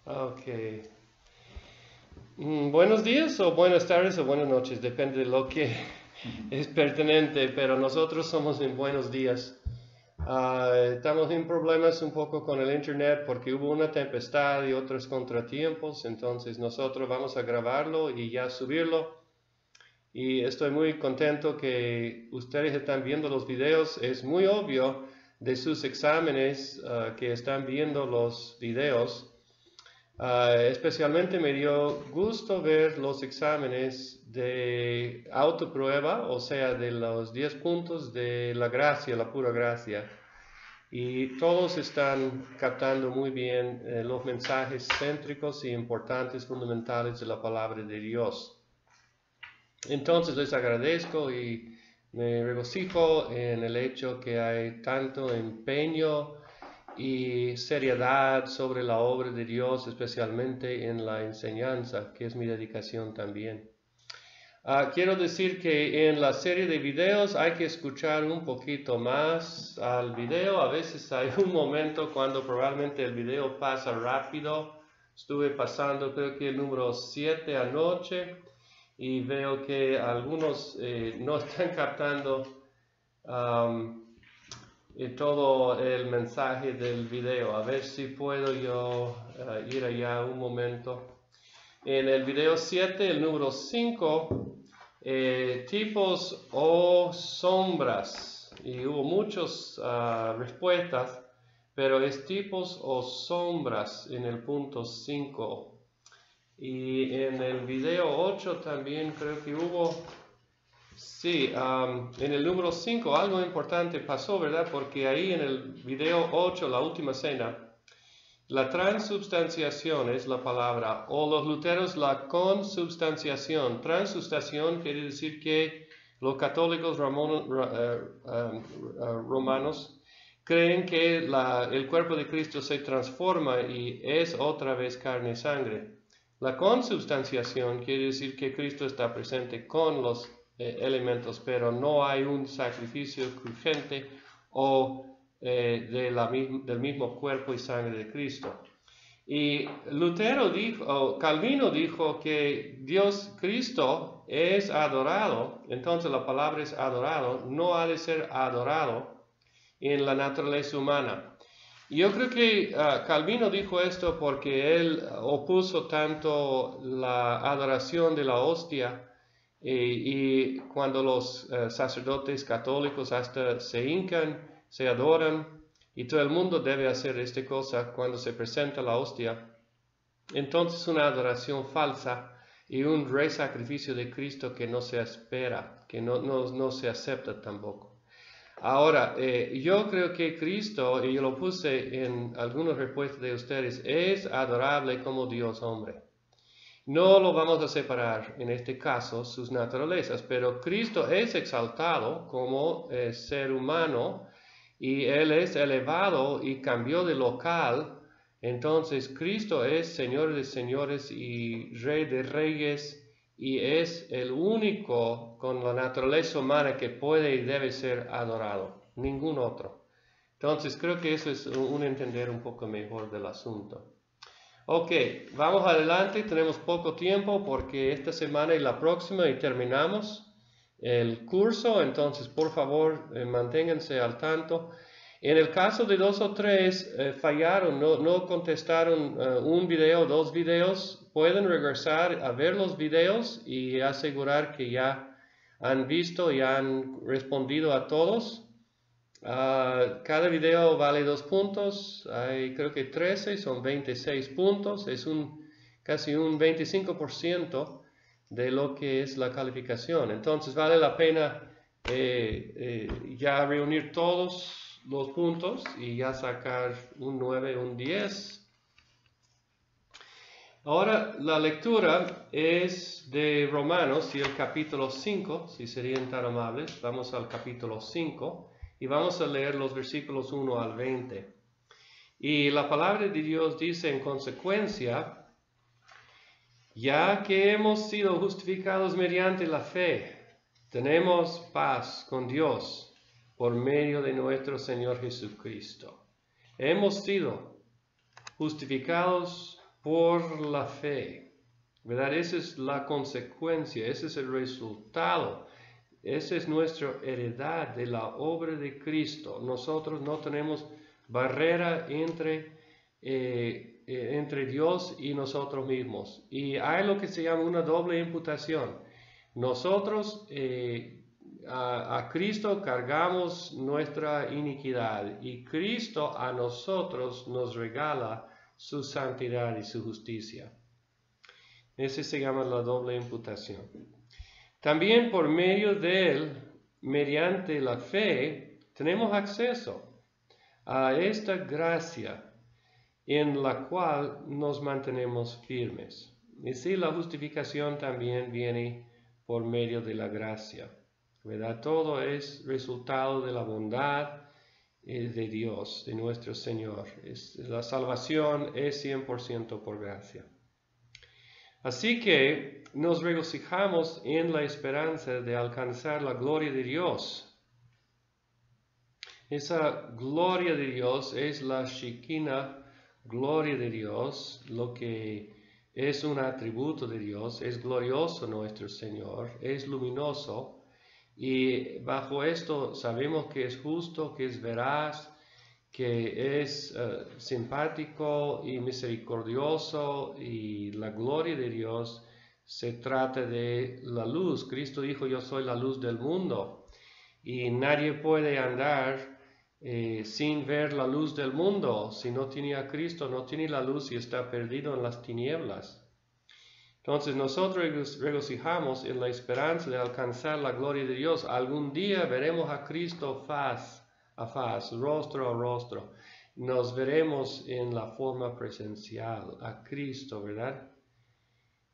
Ok. Buenos días o buenas tardes o buenas noches, depende de lo que es pertinente, pero nosotros somos en buenos días. Estamos en problemas un poco con el internet porque hubo una tempestad y otros contratiempos, entonces nosotros vamos a grabarlo y ya subirlo. Y estoy muy contento que ustedes están viendo los videos. Es muy obvio de sus exámenes que están viendo los videos. Especialmente me dio gusto ver los exámenes de autoprueba, o sea, de los 10 puntos de la gracia, la pura gracia. Y todos están captando muy bien los mensajes céntricos y importantes, fundamentales de la palabra de Dios. Entonces les agradezco y me regocijo en el hecho que hay tanto empeño y seriedad sobre la obra de Dios, especialmente en la enseñanza, que es mi dedicación también. Quiero decir que en la serie de videos hay que escuchar un poquito más al video. A veces hay un momento cuando probablemente el video pasa rápido. Estuve pasando creo que el número 7 anoche y veo que algunos no están captando um, todo el mensaje del video. A ver si puedo yo ir allá un momento. En el video 7, el número 5, tipos o sombras. Y hubo muchas respuestas, pero es tipos o sombras en el punto 5. Y en el video 8 también creo que hubo. Sí, en el número 5 algo importante pasó, ¿verdad? Porque ahí en el video 8, la última cena, la transubstanciación es la palabra, o los luteros la consubstanciación. Transubstanciación quiere decir que los católicos romanos creen que el cuerpo de Cristo se transforma y es otra vez carne y sangre. La consubstanciación quiere decir que Cristo está presente con los elementos, pero no hay un sacrificio crujiente o del mismo cuerpo y sangre de Cristo. Y Lutero dijo, o Calvino dijo que Dios, Cristo, es adorado, entonces la palabra es adorado, no ha de ser adorado en la naturaleza humana. Yo creo que Calvino dijo esto porque él opuso tanto la adoración de la hostia y cuando los sacerdotes católicos hasta se hincan, se adoran, y todo el mundo debe hacer esta cosa cuando se presenta la hostia. Entonces una adoración falsa y un sacrificio de Cristo que no se espera, que no se acepta tampoco. Ahora, yo creo que Cristo, y yo lo puse en algunas respuestas de ustedes, es adorable como Dios hombre. No lo vamos a separar en este caso sus naturalezas, pero Cristo es exaltado como ser humano y Él es elevado y cambió de local. Entonces Cristo es Señor de señores y Rey de reyes y es el único con la naturaleza humana que puede y debe ser adorado, ningún otro. Entonces creo que eso es un entender un poco mejor del asunto. Ok, vamos adelante, tenemos poco tiempo porque esta semana y la próxima y terminamos el curso, entonces por favor manténganse al tanto. En el caso de 2 o 3 fallaron, no contestaron un video, 2 videos, pueden regresar a ver los videos y asegurar que ya han visto y han respondido a todos. Cada video vale 2 puntos, hay creo que 13, son 26 puntos, es casi un 25% de lo que es la calificación. Entonces vale la pena ya reunir todos los puntos y ya sacar un 9, un 10. Ahora la lectura es de Romanos y el capítulo 5, si serían tan amables, vamos al capítulo 5. Y vamos a leer los versículos 1 al 20. Y la palabra de Dios dice en consecuencia, ya que hemos sido justificados mediante la fe, tenemos paz con Dios por medio de nuestro Señor Jesucristo. Hemos sido justificados por la fe, ¿verdad? Esa es la consecuencia, ese es el resultado, esa es nuestra heredad de la obra de Cristo. Nosotros no tenemos barrera entre Dios y nosotros mismos. Y hay lo que se llama una doble imputación. Nosotros a Cristo cargamos nuestra iniquidad y Cristo a nosotros nos regala su santidad y su justicia. Ese se llama la doble imputación. También por medio de él, mediante la fe, tenemos acceso a esta gracia en la cual nos mantenemos firmes. Y sí, la justificación también viene por medio de la gracia, ¿verdad? Todo es resultado de la bondad de Dios, de nuestro Señor. La salvación es 100% por gracia. Así que nos regocijamos en la esperanza de alcanzar la gloria de Dios. Esa gloria de Dios es la Shekinah, gloria de Dios, lo que es un atributo de Dios. Es glorioso nuestro Señor, es luminoso, y bajo esto sabemos que es justo, que es veraz, que es simpático y misericordioso, y la gloria de Dios se trata de la luz. Cristo dijo: yo soy la luz del mundo, y nadie puede andar sin ver la luz del mundo. Si no tiene a Cristo, no tiene la luz y está perdido en las tinieblas. Entonces nosotros regocijamos en la esperanza de alcanzar la gloria de Dios. Algún día veremos a Cristo faz a faz, rostro a rostro. Nos veremos en la forma presencial a Cristo, ¿verdad?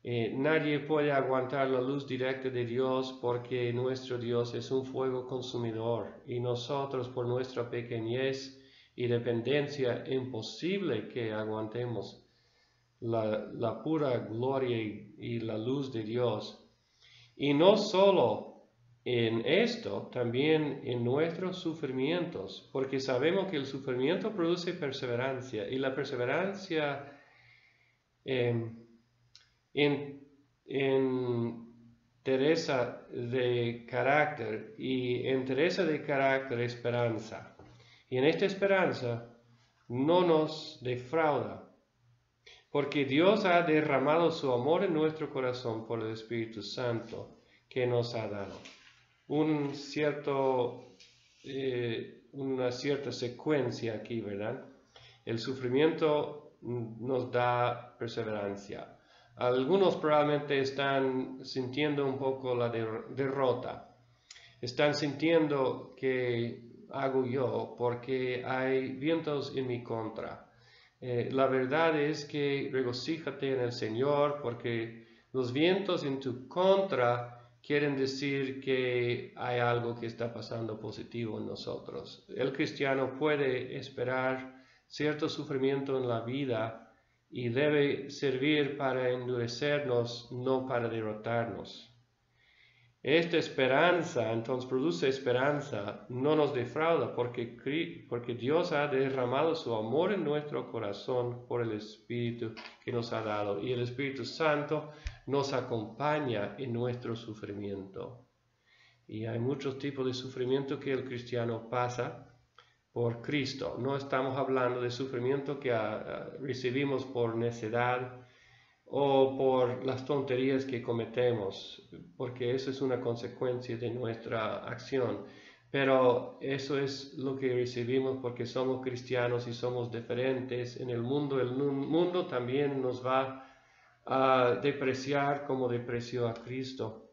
Nadie puede aguantar la luz directa de Dios, porque nuestro Dios es un fuego consumidor, y nosotros, por nuestra pequeñez y dependencia, imposible que aguantemos la pura gloria y la luz de Dios. Y no solo en esto, también en nuestros sufrimientos, porque sabemos que el sufrimiento produce perseverancia, y la perseverancia entereza de carácter, y entereza de carácter esperanza. Y en esta esperanza no nos defrauda, porque Dios ha derramado su amor en nuestro corazón por el Espíritu Santo que nos ha dado. Una cierta secuencia aquí, ¿verdad? El sufrimiento nos da perseverancia. Algunos probablemente están sintiendo un poco la derrota. Están sintiendo que hago yo porque hay vientos en mi contra. La verdad es que regocíjate en el Señor, porque los vientos en tu contra quieren decir que hay algo que está pasando positivo en nosotros. El cristiano puede esperar cierto sufrimiento en la vida, y debe servir para endurecernos, no para derrotarnos. Esta esperanza, entonces, produce esperanza, no nos defrauda, porque Dios ha derramado su amor en nuestro corazón por el Espíritu que nos ha dado, y el Espíritu Santo nos acompaña en nuestro sufrimiento. Y hay muchos tipos de sufrimiento que el cristiano pasa por Cristo. No estamos hablando de sufrimiento que recibimos por necedad o por las tonterías que cometemos, porque eso es una consecuencia de nuestra acción. Pero eso es lo que recibimos porque somos cristianos y somos diferentes en el mundo. El mundo también nos va a depreciar como depreció a Cristo.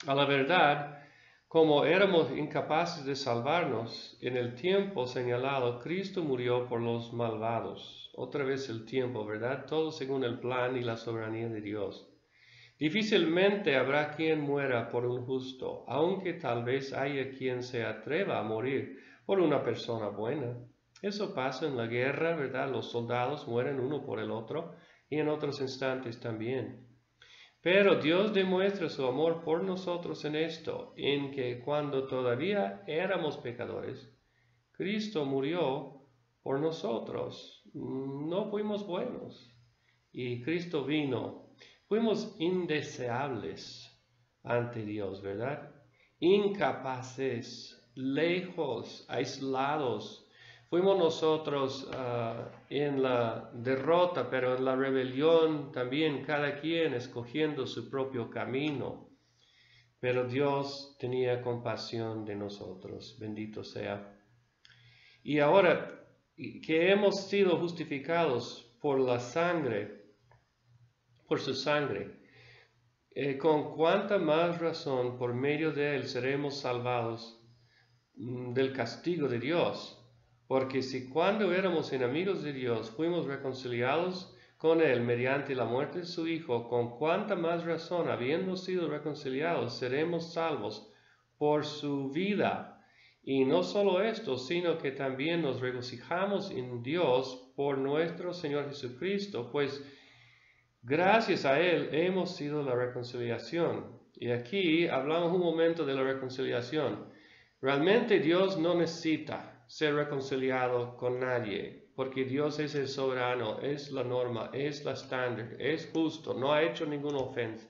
A la verdad, como éramos incapaces de salvarnos en el tiempo señalado, Cristo murió por los malvados. Otra vez el tiempo, ¿verdad? Todo según el plan y la soberanía de Dios. Difícilmente habrá quien muera por un justo, aunque tal vez haya quien se atreva a morir por una persona buena. Eso pasa en la guerra, ¿verdad? Los soldados mueren uno por el otro, y en otros instantes también. Pero Dios demuestra su amor por nosotros en esto, en que cuando todavía éramos pecadores, Cristo murió por nosotros. No fuimos buenos. y Cristo vino, fuimos indeseables ante Dios, ¿verdad? Incapaces, lejos, aislados. Fuimos nosotros en la derrota, pero en la rebelión también cada quien escogiendo su propio camino. Pero Dios tenía compasión de nosotros, bendito sea. Y ahora que hemos sido justificados por la sangre, por su sangre, con cuánta más razón por medio de él seremos salvados del castigo de Dios. Porque si cuando éramos enemigos de Dios fuimos reconciliados con él mediante la muerte de su Hijo, con cuánta más razón, habiendo sido reconciliados, seremos salvos por su vida. Y no solo esto, sino que también nos regocijamos en Dios por nuestro Señor Jesucristo, pues gracias a él hemos sido la reconciliación. Y aquí hablamos un momento de la reconciliación. Realmente Dios no necesita ser reconciliado con nadie, porque Dios es el soberano, es la norma, es la estándar, es justo, no ha hecho ninguna ofensa.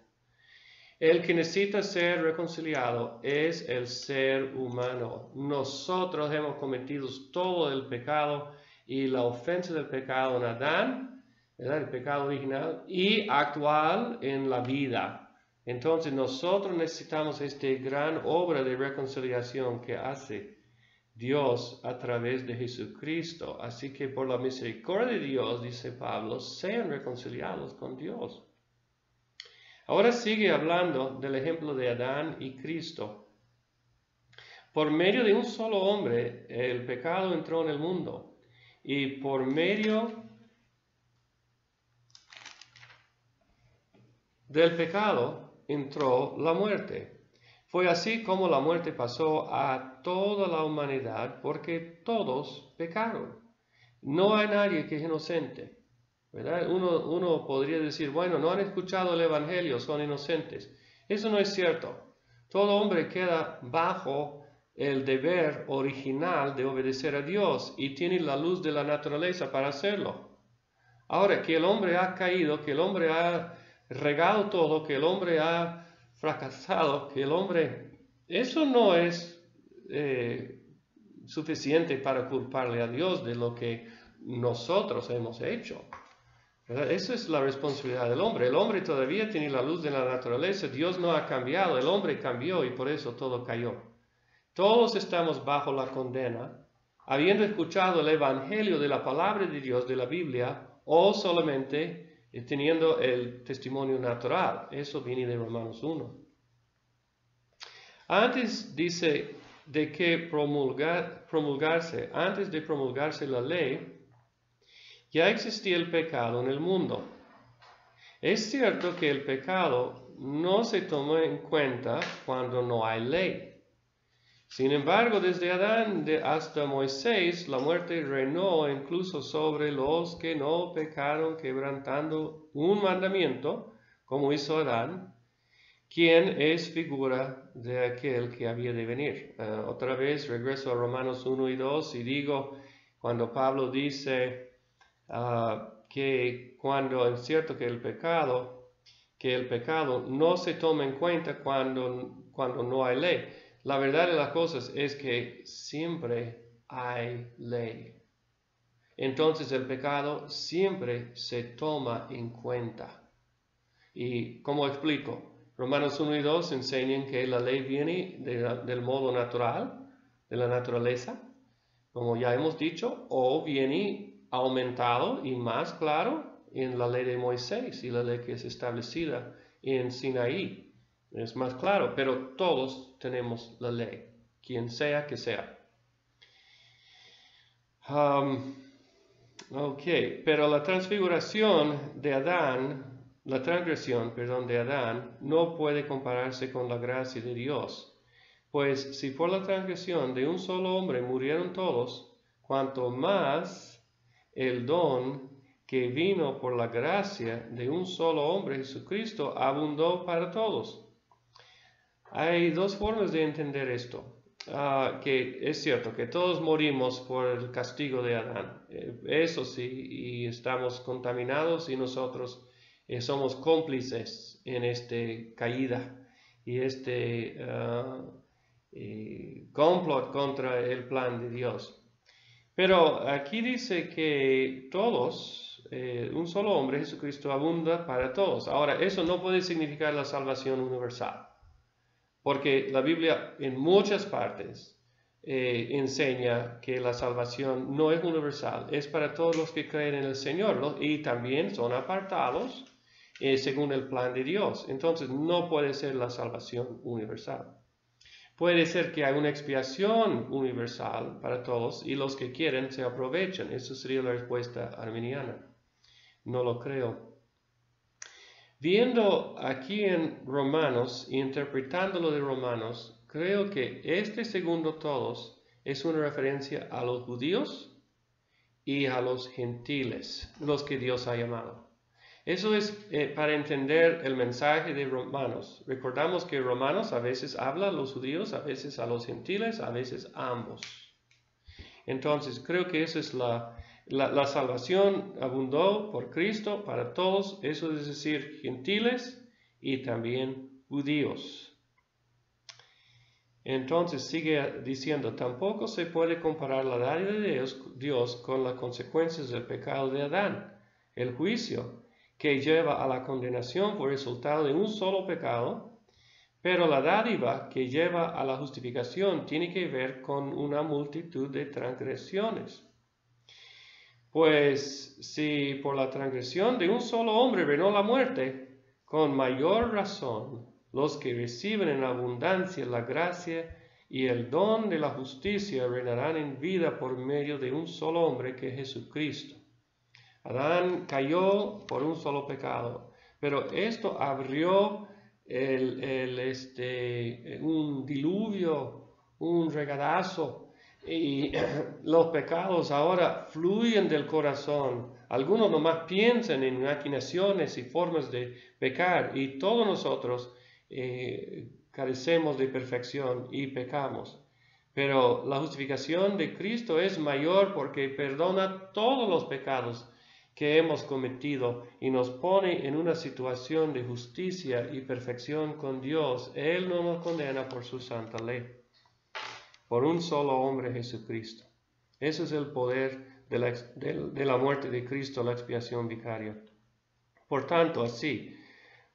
El que necesita ser reconciliado es el ser humano. Nosotros hemos cometido todo el pecado y la ofensa del pecado en Adán, ¿verdad? El pecado original y actual en la vida. Entonces nosotros necesitamos esta gran obra de reconciliación que hace Dios a través de Jesucristo. Así que por la misericordia de Dios, dice Pablo, sean reconciliados con Dios. Ahora sigue hablando del ejemplo de Adán y Cristo. Por medio de un solo hombre, el pecado entró en el mundo. Y por medio del pecado entró la muerte. Fue así como la muerte pasó a toda la humanidad, porque todos pecaron. No hay nadie que es inocente, ¿verdad? Uno podría decir, bueno, no han escuchado el Evangelio, son inocentes. Eso no es cierto. Todo hombre queda bajo el deber original de obedecer a Dios y tiene la luz de la naturaleza para hacerlo. Ahora, que el hombre ha caído, que el hombre ha regado todo, que el hombre ha fracasado, que el hombre... Eso no es suficiente para culparle a Dios de lo que nosotros hemos hecho. ¿Verdad? Esa es la responsabilidad del hombre. El hombre todavía tiene la luz de la naturaleza. Dios no ha cambiado. El hombre cambió y por eso todo cayó. Todos estamos bajo la condena, habiendo escuchado el evangelio de la palabra de Dios, de la Biblia, o solamente teniendo el testimonio natural. Eso viene de Romanos 1. Antes dice de que antes de promulgarse la ley, ya existía el pecado en el mundo. Es cierto que el pecado no se toma en cuenta cuando no hay ley. Sin embargo, desde Adán hasta Moisés, la muerte reinó incluso sobre los que no pecaron, quebrantando un mandamiento, como hizo Adán, quien es figura de aquel que había de venir. Otra vez regreso a Romanos 1 y 2 y digo, cuando Pablo dice que cuando es cierto que el pecado no se toma en cuenta cuando no hay ley. La verdad de las cosas es que siempre hay ley. Entonces el pecado siempre se toma en cuenta. ¿Y cómo explico? Romanos 1 y 2 enseñan que la ley viene del modo natural, de la naturaleza, como ya hemos dicho, o viene aumentado y más claro en la ley de Moisés y la ley que es establecida en Sinaí. Es más claro, pero todos tenemos la ley, quien sea que sea. Pero la transgresión de Adán no puede compararse con la gracia de Dios. Pues si por la transgresión de un solo hombre murieron todos, cuanto más el don que vino por la gracia de un solo hombre, Jesucristo, abundó para todos. Hay dos formas de entender esto. que es cierto que todos morimos por el castigo de Adán. Eso sí, y estamos contaminados y nosotros somos cómplices en esta caída y este complot contra el plan de Dios. Pero aquí dice que todos, un solo hombre, Jesucristo, abunda para todos. Ahora, eso no puede significar la salvación universal, porque la Biblia en muchas partes enseña que la salvación no es universal, es para todos los que creen en el Señor, y también son apartados según el plan de Dios. Entonces, no puede ser la salvación universal. Puede ser que haya una expiación universal para todos y los que quieren se aprovechen. Esa sería la respuesta arminiana. No lo creo. Viendo aquí en Romanos, interpretándolo de Romanos, creo que este segundo todos es una referencia a los judíos y a los gentiles, los que Dios ha llamado. Eso es para entender el mensaje de Romanos. Recordamos que Romanos a veces habla a los judíos, a veces a los gentiles, a veces a ambos. Entonces creo que esa es la salvación abundó por Cristo para todos, eso es decir, gentiles y también judíos. Entonces sigue diciendo, tampoco se puede comparar la dádiva de Dios con las consecuencias del pecado de Adán, el juicio que lleva a la condenación por resultado de un solo pecado, pero la dádiva que lleva a la justificación tiene que ver con una multitud de transgresiones. Pues si por la transgresión de un solo hombre reinó la muerte, con mayor razón los que reciben en abundancia la gracia y el don de la justicia reinarán en vida por medio de un solo hombre que es Jesucristo. Adán cayó por un solo pecado, pero esto abrió un diluvio, un regadazo, y los pecados ahora fluyen del corazón. Algunos nomás piensan en maquinaciones y formas de pecar, y todos nosotros carecemos de perfección y pecamos. Pero la justificación de Cristo es mayor porque perdona todos los pecados que hemos cometido y nos pone en una situación de justicia y perfección con Dios. Él no nos condena por su santa ley, por un solo hombre, Jesucristo. Ese es el poder de la muerte de Cristo, la expiación vicaria. Por tanto, así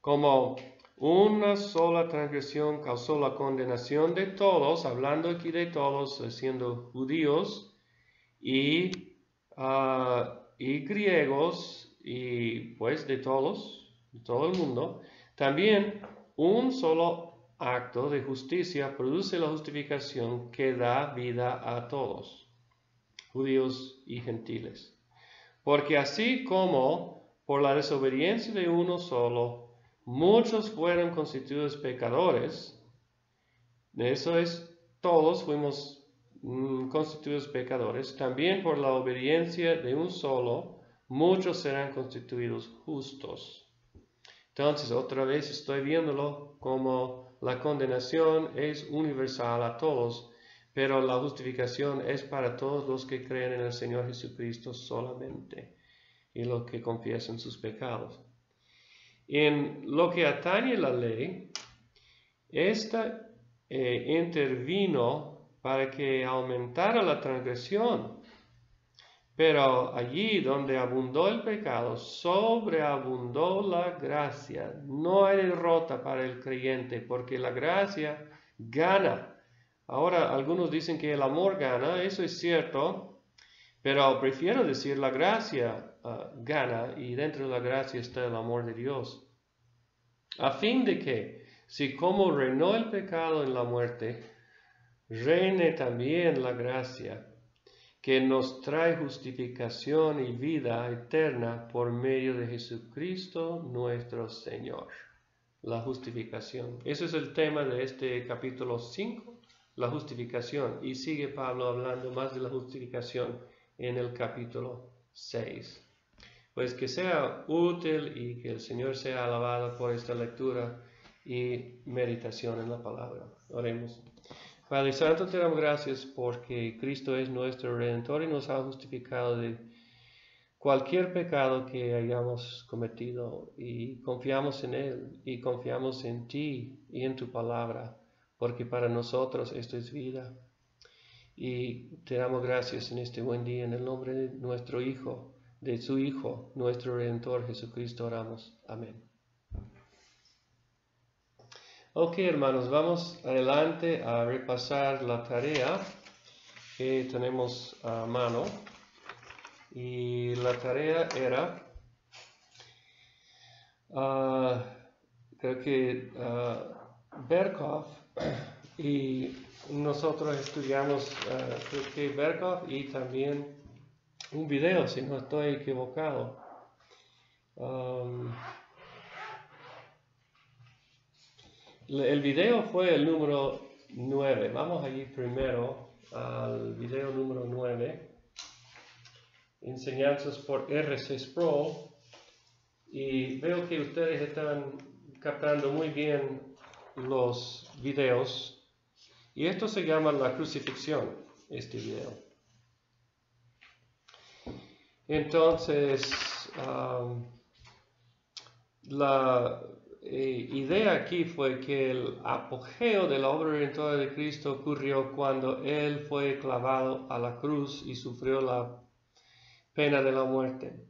como una sola transgresión causó la condenación de todos, hablando aquí de todos, siendo judíos y griegos, y pues de todos, de todo el mundo, también un solo acto de justicia produce la justificación que da vida a todos, judíos y gentiles. Porque así como por la desobediencia de uno solo, muchos fueron constituidos pecadores, eso es, todos fuimos constituidos pecadores, también por la obediencia de un solo, muchos serán constituidos justos. Entonces, otra vez estoy viéndolo como la condenación es universal a todos, pero la justificación es para todos los que creen en el Señor Jesucristo solamente y los que confiesan sus pecados. En lo que atañe la ley, esta intervino para que aumentara la transgresión. Pero allí donde abundó el pecado, sobreabundó la gracia. No hay derrota para el creyente, porque la gracia gana. Ahora, algunos dicen que el amor gana, eso es cierto, pero prefiero decir la gracia gana, y dentro de la gracia está el amor de Dios. A fin de que, si como reinó el pecado en la muerte, reine también la gracia, que nos trae justificación y vida eterna por medio de Jesucristo nuestro Señor. La justificación. Ese es el tema de este capítulo 5, la justificación. Y sigue Pablo hablando más de la justificación en el capítulo 6. Pues que sea útil y que el Señor sea alabado por esta lectura y meditación en la palabra. Oremos. Padre Santo, te damos gracias porque Cristo es nuestro Redentor y nos ha justificado de cualquier pecado que hayamos cometido, y confiamos en Él y confiamos en ti y en tu palabra, porque para nosotros esto es vida. Y te damos gracias en este buen día, en el nombre de nuestro Hijo, de su Hijo, nuestro Redentor Jesucristo, oramos. Amén. Ok, hermanos, vamos adelante a repasar la tarea que tenemos a mano. Y la tarea era, creo que Berkhof, y nosotros estudiamos, creo que Berkhof y también un video, si no estoy equivocado. El video fue el número 9. Vamos allí primero al video número 9. Enseñanzas por R.C. Sproul. Y veo que ustedes están captando muy bien los videos. Y esto se llama la crucifixión, este video. Entonces, la idea aquí fue que el apogeo de la obra redentora de Cristo ocurrió cuando Él fue clavado a la cruz y sufrió la pena de la muerte.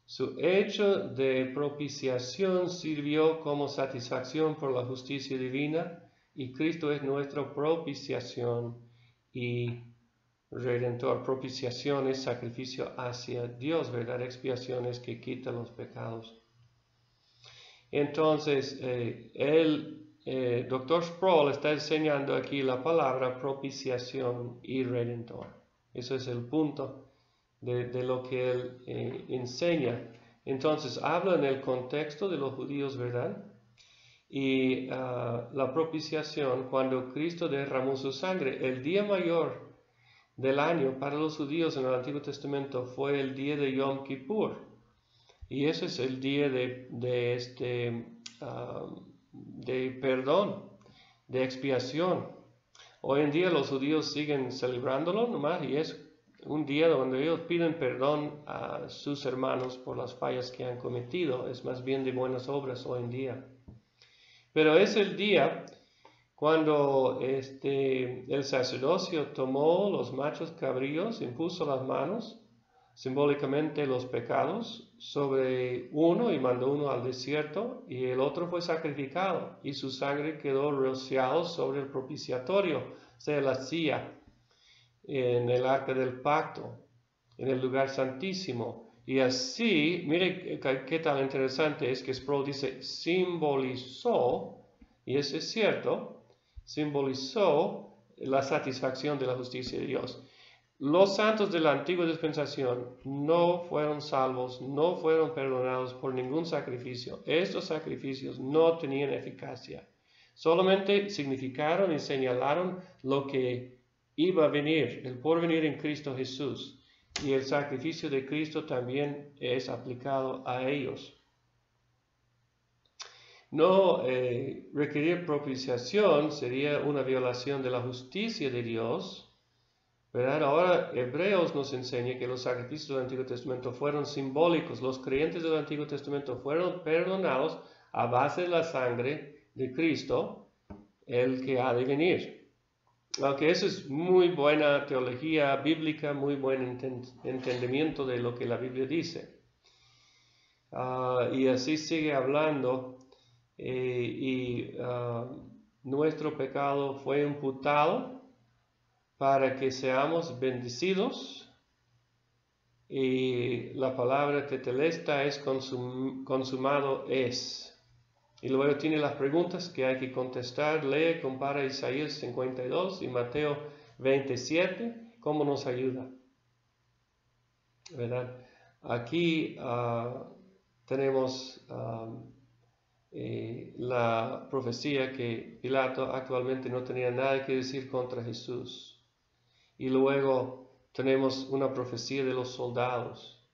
Su hecho de propiciación sirvió como satisfacción por la justicia divina, y Cristo es nuestra propiciación y redentor. Propiciación es sacrificio hacia Dios, ¿verdad? Expiación es que quita los pecados. Entonces, el Dr. Sproul está enseñando aquí la palabra propiciación y redentor. Eso es el punto de lo que él enseña. Entonces, habla en el contexto de los judíos, ¿verdad? Y la propiciación, cuando Cristo derramó su sangre, el día mayor del año para los judíos en el Antiguo Testamento fue el día de Yom Kippur. Y ese es el día de perdón, de expiación. Hoy en día los judíos siguen celebrándolo nomás, y es un día donde ellos piden perdón a sus hermanos por las fallas que han cometido. Es más bien de buenas obras hoy en día. Pero es el día cuando el sacerdocio tomó los machos cabríos, impuso las manos, simbólicamente los pecados, sobre uno y mandó uno al desierto, y el otro fue sacrificado, y su sangre quedó rociada sobre el propiciatorio, o sea, la silla, en el arca del pacto, en el lugar santísimo. Y así, mire qué tan interesante es que Sproul dice, simbolizó, y eso es cierto, simbolizó la satisfacción de la justicia de Dios. Los santos de la antigua dispensación no fueron salvos, no fueron perdonados por ningún sacrificio. Estos sacrificios no tenían eficacia. Solamente significaron y señalaron lo que iba a venir, el porvenir en Cristo Jesús. Y el sacrificio de Cristo también es aplicado a ellos. No requerir propiciación sería una violación de la justicia de Dios, ¿verdad? Ahora Hebreos nos enseña que los sacrificios del Antiguo Testamento fueron simbólicos. Los creyentes del Antiguo Testamento fueron perdonados a base de la sangre de Cristo, el que ha de venir. Aunque eso es muy buena teología bíblica, muy buen entendimiento de lo que la Biblia dice. Y así sigue hablando. Nuestro pecado fue imputado para que seamos bendecidos, y la palabra tetelesta es consumado es. Y luego tiene las preguntas que hay que contestar. Lee, compara Isaías 52 y Mateo 27, ¿cómo nos ayuda? ¿Verdad? Aquí tenemos la profecía que Pilato actualmente no tenía nada que decir contra Jesús. Y luego tenemos una profecía de los soldados.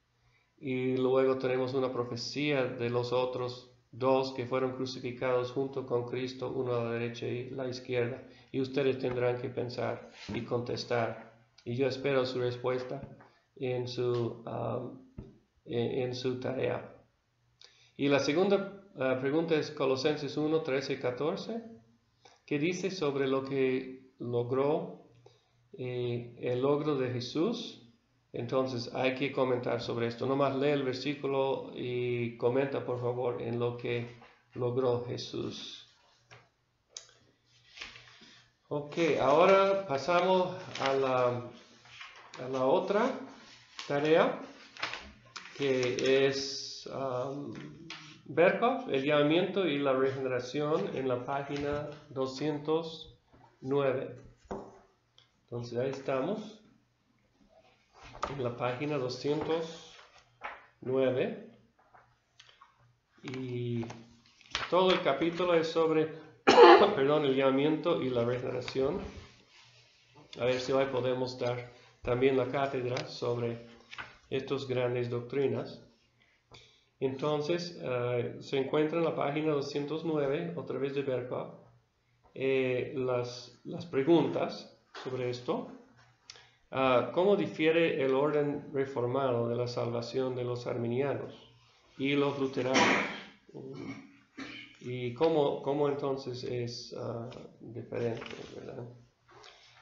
Y luego tenemos una profecía de los otros dos que fueron crucificados junto con Cristo, uno a la derecha y la izquierda. Y ustedes tendrán que pensar y contestar. Y yo espero su respuesta en su tarea. Y la segunda pregunta es Colosenses 1, 13 y 14, que dice sobre lo que logró el logro de Jesús. Entonces hay que comentar sobre esto. Nomás lee el versículo y comenta por favor en lo que logró Jesús. Ok, ahora pasamos a la otra tarea, que es Berkhof, el llamamiento y la regeneración, en la página 209. Entonces ahí estamos, en la página 209, y todo el capítulo es sobre el llamamiento y la regeneración. A ver si hoy podemos dar también la cátedra sobre estas grandes doctrinas. Entonces, se encuentra en la página 209, otra vez de Berkhof, las preguntas sobre esto. ¿Cómo difiere el orden reformado de la salvación de los arminianos y los luteranos? ¿Y cómo entonces es diferente, verdad?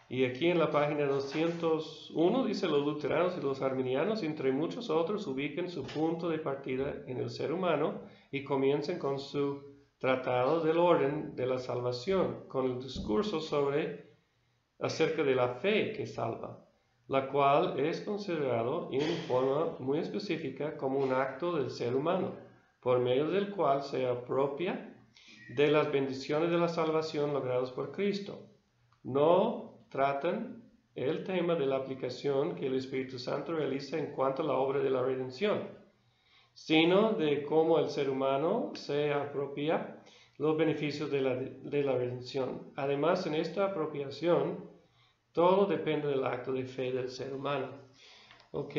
Y aquí en la página 201 dice: los luteranos y los arminianos, entre muchos otros, ubican su punto de partida en el ser humano y comienzan con su tratado del orden de la salvación, con el discurso acerca de la fe que salva, la cual es considerado en forma muy específica como un acto del ser humano, por medio del cual se apropia de las bendiciones de la salvación logradas por Cristo. No tratan el tema de la aplicación que el Espíritu Santo realiza en cuanto a la obra de la redención, sino de cómo el ser humano se apropia los beneficios de la redención. Además, en esta apropiación, todo depende del acto de fe del ser humano. Ok,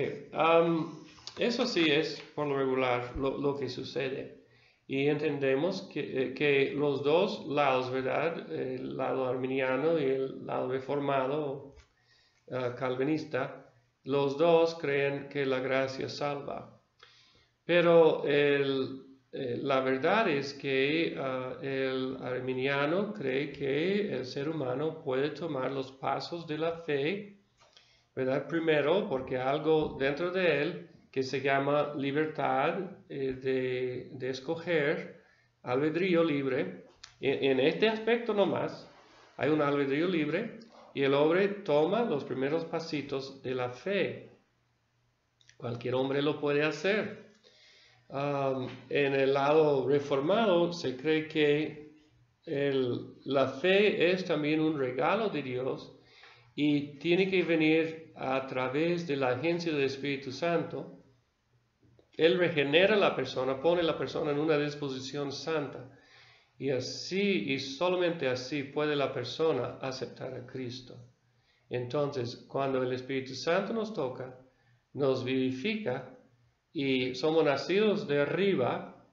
eso sí es por lo regular lo que sucede. Y entendemos que los dos lados, ¿verdad? El lado arminiano y el lado reformado, calvinista, los dos creen que la gracia salva. Pero la verdad es que el arminiano cree que el ser humano puede tomar los pasos de la fe, ¿verdad? Primero, porque algo dentro de él que se llama libertad de escoger, albedrío libre. En este aspecto nomás hay un albedrío libre y el hombre toma los primeros pasitos de la fe. Cualquier hombre lo puede hacer. En el lado reformado se cree que la fe es también un regalo de Dios y tiene que venir a través de la agencia del Espíritu Santo. Él regenera a la persona, pone a la persona en una disposición santa. Y así, y solamente así, puede la persona aceptar a Cristo. Entonces, cuando el Espíritu Santo nos toca, nos vivifica y somos nacidos de arriba,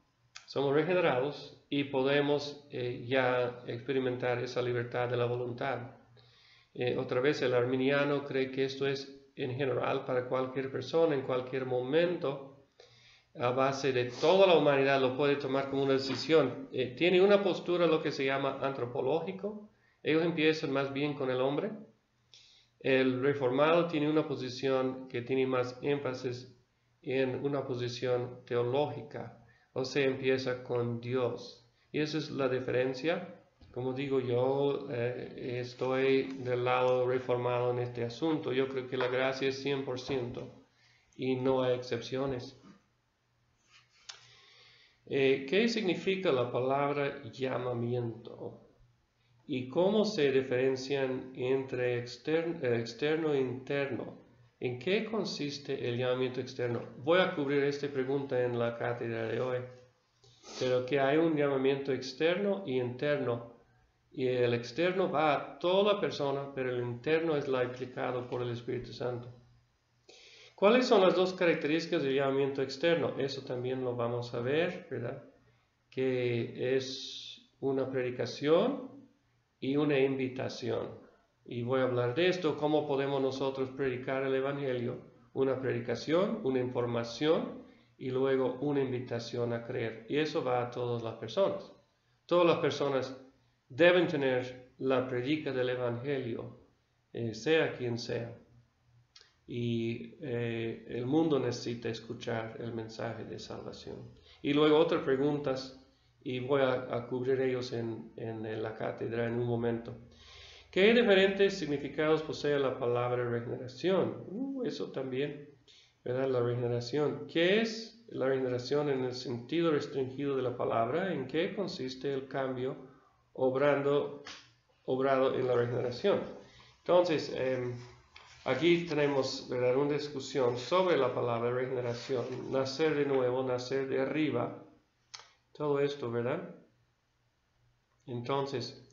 somos regenerados y podemos ya experimentar esa libertad de la voluntad. Otra vez, el arminiano cree que esto es en general para cualquier persona, en cualquier momento, a base de toda la humanidad lo puede tomar como una decisión. Tiene una postura lo que se llama antropológico. Ellos empiezan más bien con el hombre. El reformado tiene una posición que tiene más énfasis en una posición teológica, o sea, empieza con Dios. Y esa es la diferencia. Como digo, yo estoy del lado reformado en este asunto. Yo creo que la gracia es 100% y no hay excepciones. ¿Qué significa la palabra llamamiento? ¿Y cómo se diferencian entre externo e interno? ¿En qué consiste el llamamiento externo? Voy a cubrir esta pregunta en la cátedra de hoy. Pero que hay un llamamiento externo y interno. Y el externo va a toda persona, pero el interno es la implicado por el Espíritu Santo. ¿Cuáles son las dos características del llamamiento externo? Eso también lo vamos a ver, ¿verdad? que es una predicación y una invitación. Y voy a hablar de esto, cómo podemos nosotros predicar el Evangelio, una predicación, una información y luego una invitación a creer. Y eso va a todas las personas. Todas las personas deben tener la predica del Evangelio, sea quien sea. Y el mundo necesita escuchar el mensaje de salvación. Y luego otras preguntas, y voy a cubrir ellos en la cátedra en un momento. ¿Qué diferentes significados posee la palabra regeneración? Eso también, ¿verdad? La regeneración. ¿Qué es la regeneración en el sentido restringido de la palabra? ¿En qué consiste el cambio obrado en la regeneración? Entonces, aquí tenemos, ¿verdad?, una discusión sobre la palabra regeneración, nacer de nuevo, nacer de arriba, todo esto, ¿verdad? Entonces,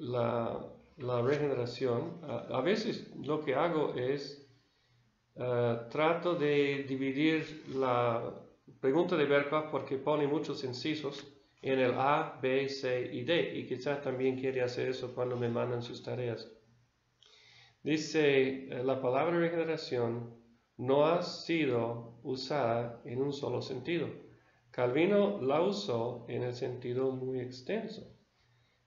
la regeneración, a veces lo que hago es, trato de dividir la pregunta de Berkhoff porque pone muchos incisos en el A, B, C y D, y quizás también quiere hacer eso cuando me mandan sus tareas. Dice, la palabra regeneración no ha sido usada en un solo sentido. Calvino la usó en el sentido muy extenso,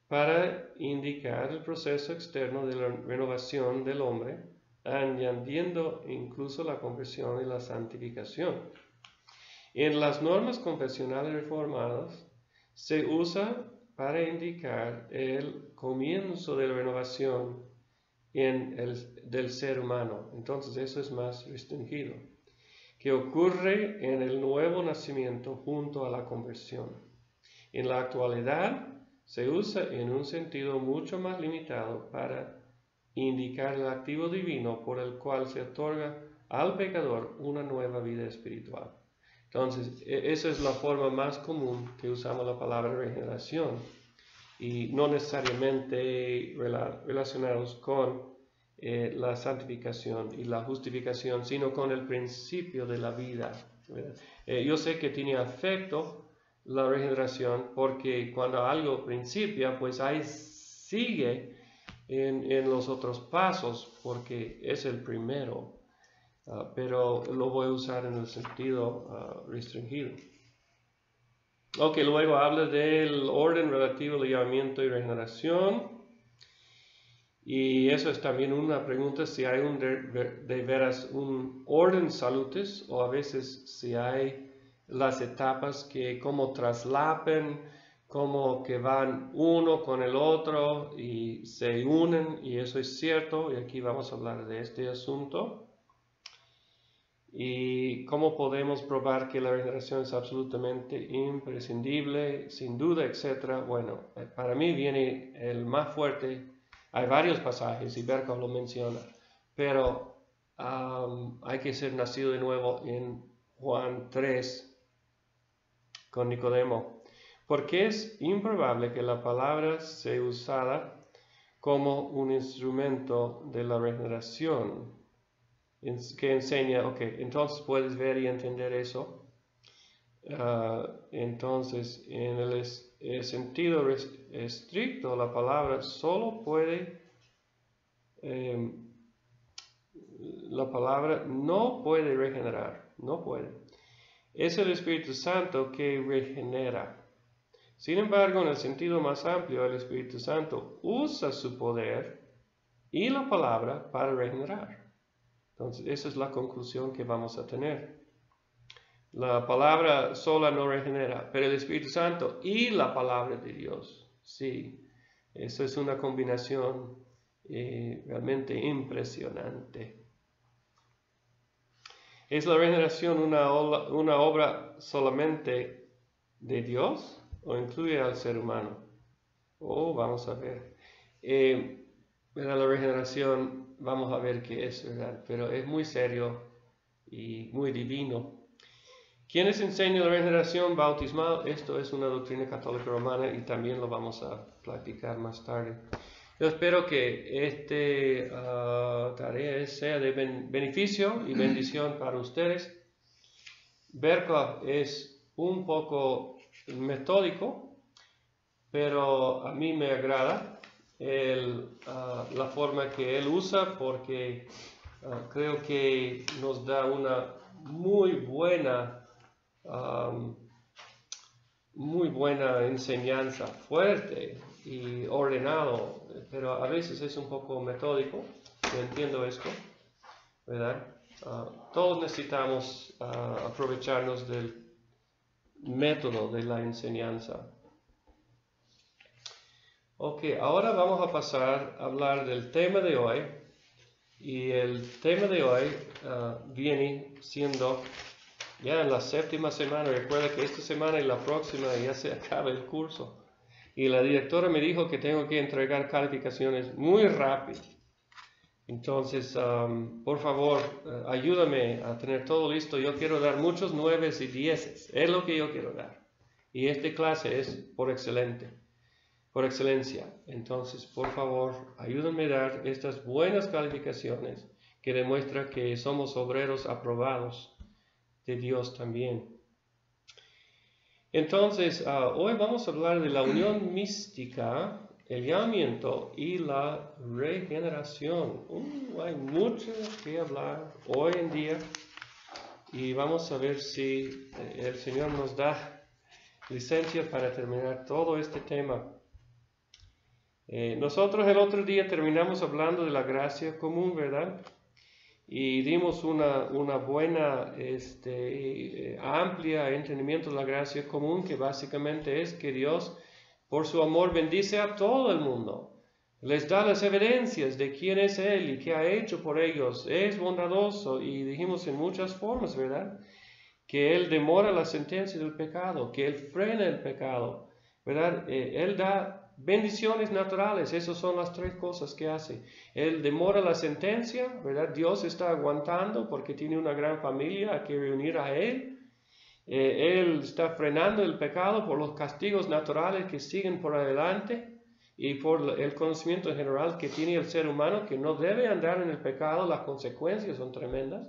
para indicar el proceso externo de la renovación del hombre, añadiendo incluso la conversión y la santificación. En las normas confesionales reformadas se usa para indicar el comienzo de la renovación del ser humano. Entonces eso es más restringido, que ocurre en el nuevo nacimiento junto a la conversión. En la actualidad se usa en un sentido mucho más limitado para indicar el activo divino por el cual se otorga al pecador una nueva vida espiritual. Entonces, esa es la forma más común que usamos la palabra regeneración, y no necesariamente relacionados con la santificación y la justificación, sino con el principio de la vida. Yo sé que tiene afecto la regeneración, porque cuando algo principia, pues ahí sigue en los otros pasos, porque es el primero, pero lo voy a usar en el sentido restringido. Ok, luego habla del orden relativo al llamamiento y regeneración, y eso es también una pregunta, si hay de veras un orden salutis, o a veces si hay las etapas que como traslapen, como que van uno con el otro y se unen, y eso es cierto, y aquí vamos a hablar de este asunto. Y cómo podemos probar que la regeneración es absolutamente imprescindible, sin duda, etc. Bueno, para mí viene el más fuerte. Hay varios pasajes, y Berkhoff lo menciona, pero hay que ser nacido de nuevo en Juan 3, con Nicodemo, porque es improbable que la palabra sea usada como un instrumento de la regeneración, que enseña, ok, entonces puedes ver y entender eso. Entonces, en el sentido estricto, la palabra solo puede, la palabra no puede regenerar, no puede. Es el Espíritu Santo que regenera. Sin embargo, en el sentido más amplio, el Espíritu Santo usa su poder y la palabra para regenerar. Entonces, esa es la conclusión que vamos a tener. La palabra sola no regenera, pero el Espíritu Santo y la palabra de Dios, sí. Eso es una combinación realmente impresionante. ¿Es la regeneración una obra solamente de Dios o incluye al ser humano? Vamos a ver. La regeneración, vamos a ver qué es, ¿verdad? Pero es muy serio y muy divino. ¿Quiénes enseñan la regeneración bautismal? Esto es una doctrina católica romana y también lo vamos a platicar más tarde. Yo espero que esta tarea sea de beneficio y bendición para ustedes. Berkhoff es un poco metódico, pero a mí me agrada la forma que él usa, porque creo que nos da una muy buena enseñanza, fuerte y ordenado, pero a veces es un poco metódico. Yo entiendo esto, ¿verdad? Todos necesitamos aprovecharnos del método de la enseñanza. Ok, ahora vamos a pasar a hablar del tema de hoy. Y el tema de hoy viene siendo ya en la 7ª semana. Recuerda que esta semana y la próxima ya se acaba el curso. Y la directora me dijo que tengo que entregar calificaciones muy rápido. Entonces, por favor, ayúdame a tener todo listo. Yo quiero dar muchos 9 y 10. Es lo que yo quiero dar. Y esta clase es por excelencia. Entonces, por favor, ayúdame a dar estas buenas calificaciones que demuestran que somos obreros aprobados de Dios también. Entonces, hoy vamos a hablar de la unión mística, el llamamiento y la regeneración. Hay mucho que hablar hoy en día y vamos a ver si el Señor nos da licencia para terminar todo este tema. Nosotros el otro día terminamos hablando de la gracia común, ¿verdad? Y dimos una buena, amplia entendimiento de la gracia común, que básicamente es que Dios, por su amor, bendice a todo el mundo. Les da las evidencias de quién es Él y qué ha hecho por ellos. Es bondadoso y dijimos en muchas formas, ¿verdad? Que Él demora la sentencia del pecado, que Él frena el pecado, ¿verdad? Él da bendiciones naturales. Esas son las 3 cosas que hace. Él demora la sentencia, ¿verdad? Dios está aguantando porque tiene una gran familia a que reunir a Él. Él está frenando el pecado por los castigos naturales que siguen por adelante y por el conocimiento general que tiene el ser humano, que no debe andar en el pecado. Las consecuencias son tremendas.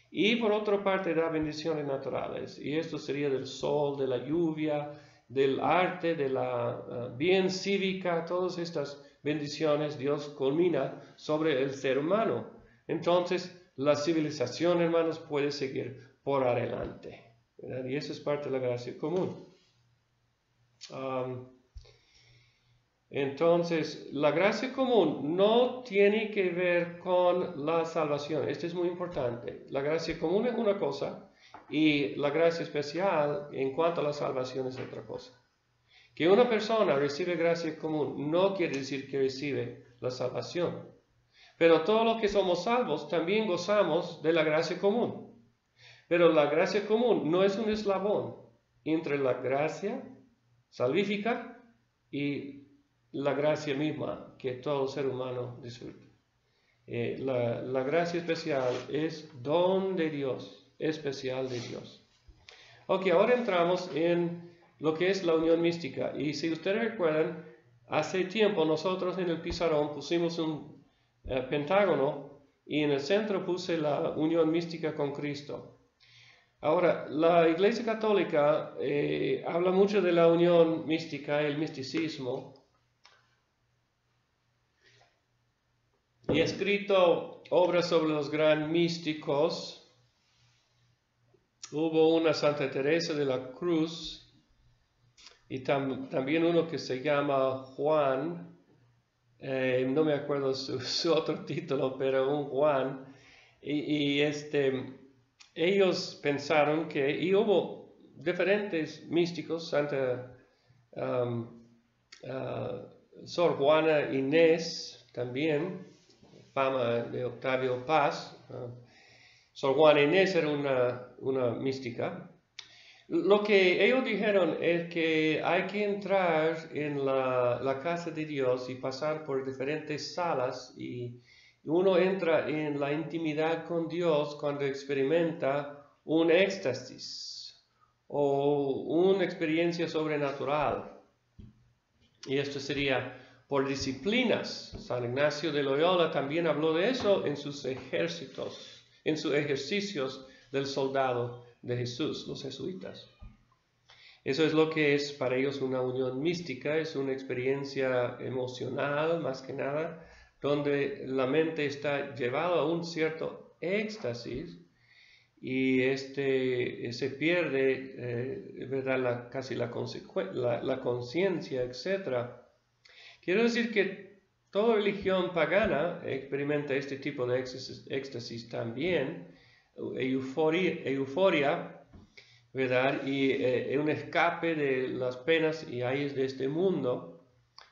Y por otra parte da bendiciones naturales. Y esto sería del sol, de la lluvia, del arte, de la bien cívica. Todas estas bendiciones Dios culmina sobre el ser humano. Entonces la civilización, hermanos, puede seguir por adelante, ¿verdad? Y eso es parte de la gracia común. Entonces, la gracia común no tiene que ver con la salvación. Esto es muy importante. La gracia común es una cosa y la gracia especial en cuanto a la salvación es otra cosa. Que una persona recibe gracia común no quiere decir que recibe la salvación. Pero todos los que somos salvos también gozamos de la gracia común. Pero la gracia común no es un eslabón entre la gracia salvífica y la gracia misma que todo ser humano disfruta. La gracia especial es don de Dios, especial de Dios. Ok, ahora entramos en lo que es la unión mística. Y si ustedes recuerdan, hace tiempo nosotros en el pizarrón pusimos un pentágono y en el centro puse la unión mística con Cristo. Ahora, la Iglesia Católica habla mucho de la unión mística, el misticismo, y ha escrito obras sobre los grandes místicos. Hubo una Santa Teresa de la Cruz y también uno que se llama Juan, no me acuerdo su otro título, pero un Juan, y ellos pensaron que, y hubo diferentes místicos, Sor Juana Inés también, fama de Octavio Paz. Sor Juana Inés era una mística. Lo que ellos dijeron es que hay que entrar en la casa de Dios y pasar por diferentes salas, y uno entra en la intimidad con Dios cuando experimenta un éxtasis o una experiencia sobrenatural. Y esto sería por disciplinas. San Ignacio de Loyola también habló de eso en sus ejércitos, en sus ejercicios del soldado de Jesús, los jesuitas. Eso es lo que es para ellos una unión mística, es una experiencia emocional más que nada, donde la mente está llevada a un cierto éxtasis y se pierde, ¿verdad? Casi la conciencia, etc. Quiero decir que toda religión pagana experimenta este tipo de éxtasis también, euforia, ¿verdad? Y un escape de las penas y ayes de este mundo.